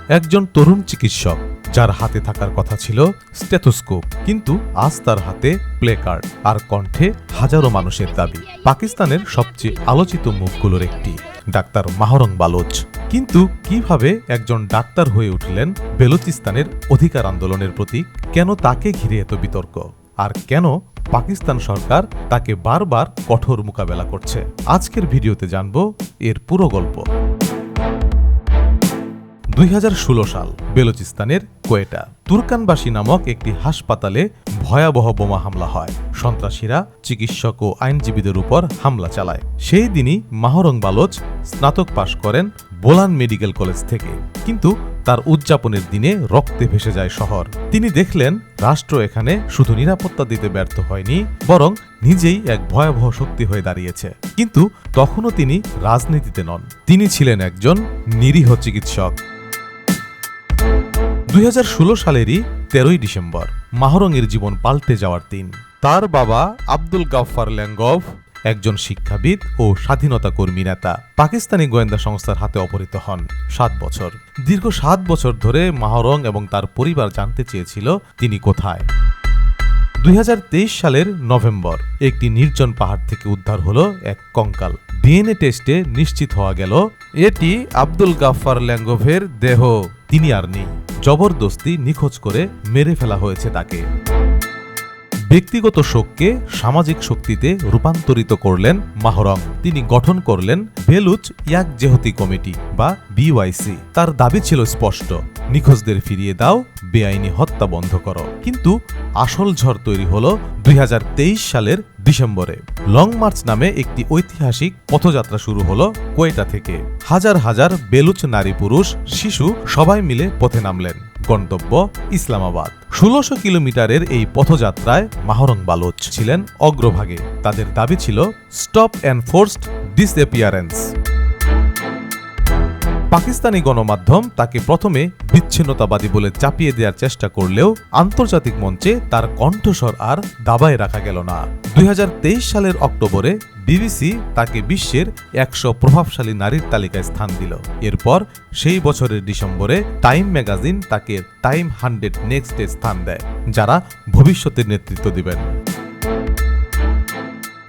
একজন তরুণ চিকিৎসক যার হাতে থাকার কথা ছিল স্টেথোস্কোপ, কিন্তু আজ তার হাতে প্লে কার্ড আর কণ্ঠে হাজারো মানুষের দাবি। পাকিস্তানের সবচেয়ে আলোচিত মুখগুলোর একটি ডাক্তার মাহরং বালোচ। কিন্তু কিভাবে একজন ডাক্তার হয়ে উঠলেন বেলুচিস্তানের অধিকার আন্দোলনের প্রতীক? কেন তাকে ঘিরে এত বিতর্ক? আর কেন পাকিস্তান সরকার তাকে বারবার কঠোর মোকাবেলা করছে? আজকের ভিডিওতে জানব এর পুরো গল্প। 2016 সাল, বেলুচিস্তানের কোয়েটা তুর্কানবাসী নামক একটি হাসপাতালে ভয়াবহ বোমা হামলা হয়। সন্ত্রাসীরা চিকিৎসক ও আইনজীবীদের উপর হামলা চালায়। সেই দিনই মাহরং বালোচ স্নাতক পাশ করেন বোলান মেডিকেল কলেজ থেকে। কিন্তু তার উদযাপনের দিনে রক্তে ভেসে যায় শহর। তিনি দেখলেন রাষ্ট্র এখানে শুধু নিরাপত্তা দিতে ব্যর্থ হয়নি, বরং নিজেই এক ভয়াবহ শক্তি হয়ে দাঁড়িয়েছে। কিন্তু তখনও তিনি রাজনীতিতে নন, তিনি ছিলেন একজন নিরীহ চিকিৎসক। 2016 সালেরই 13 ডিসেম্বর মাহরংয়ের জীবন পাল্টে যাওয়ার দিন। তার বাবা আব্দুল গাফফার ল্যাঙ্গভ একজন শিক্ষাবিদ ও স্বাধীনতা কর্মী নেতা পাকিস্তানি গোয়েন্দা সংস্থার হাতে অপহৃত হন। 7 বছর, দীর্ঘ 7 বছর ধরে মাহরং এবং তার পরিবার জানতে চেয়েছিল তিনি কোথায়। 2023 সালের নভেম্বর একটি নির্জন পাহাড় থেকে উদ্ধার হলো এক কঙ্কাল। ডিএনএ টেস্টে নিশ্চিত হওয়া গেল এটি আব্দুল গাফফার ল্যাঙ্গভের দেহ। তিনি আর নেই, জবরদস্তি নিখোঁজ করে মেরে ফেলা হয়েছে তাকে। ব্যক্তিগত শোককে সামাজিক শক্তিতে রূপান্তরিত করলেন মাহরং। তিনি গঠন করলেন বেলুচ ইয়াকজেহতি কমিটি বা বিওয়াইসি। তার দাবি ছিল স্পষ্ট, নিখোঁজদের ফিরিয়ে দাও, বেআইনি হত্যা বন্ধ করো। কিন্তু আসল ঝড় তৈরি হলো 2023 সালের ডিসেম্বরে। লং মার্চ নামে একটি ঐতিহাসিক পথযাত্রা শুরু হলো কোয়েটা থেকে। হাজার হাজার বেলুচ নারী, পুরুষ, শিশু সবাই মিলে পথে নামলেন। গন্তব্য ইসলামাবাদ। 1600 কিলোমিটারের এই পথযাত্রায় মাহরং বালোচ ছিলেন অগ্রভাগে। তাদের দাবি ছিল স্টপ এনফোর্সড ডিসঅ্যাপিয়ারেন্স। পাকিস্তানি গণমাধ্যম তাকে প্রথমে বিচ্ছিন্নতাবাদী বলে চাপিয়ে দেওয়ার চেষ্টা করলেও আন্তর্জাতিক মঞ্চে তার কণ্ঠস্বর আর দাবায় রাখা গেল না। 2023 সালের অক্টোবরে বিবিসি তাকে বিশ্বের 100 প্রভাবশালী নারীর তালিকায় স্থান দিল। এরপর সেই বছরের ডিসেম্বরে টাইম ম্যাগাজিন তাকে টাইম 100 নেক্সটে স্থান দেয়, যারা ভবিষ্যতের নেতৃত্ব দিবেন।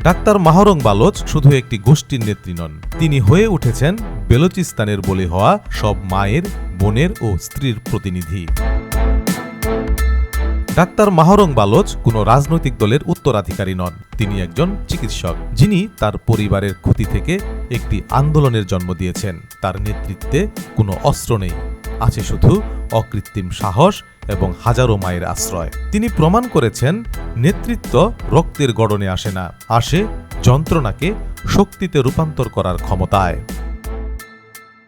ডাক্তার মাহরং বালোচ শুধু একটি গোষ্ঠীর নেত্রী নন, তিনি হয়ে উঠেছেন বেলুচিস্তানের বলি হওয়া সব মায়ের, বোনের ও স্ত্রীর প্রতিনিধি। ডাক্তার মাহরং বালোচ কোনো রাজনৈতিক দলের উত্তরাধিকারী নন। তিনি একজন চিকিৎসক, যিনি তার পরিবারের ক্ষতি থেকে একটি আন্দোলনের জন্ম দিয়েছেন। তার নেতৃত্বে কোনো অস্ত্র নেই, আছে শুধু অকৃত্রিম সাহস এবং হাজারো মায়ের আশ্রয়। তিনি প্রমাণ করেছেন নেতৃত্ব রক্তের গড়নে আসে না, আসে যন্ত্রণাকে শক্তিতে রূপান্তর করার ক্ষমতায়।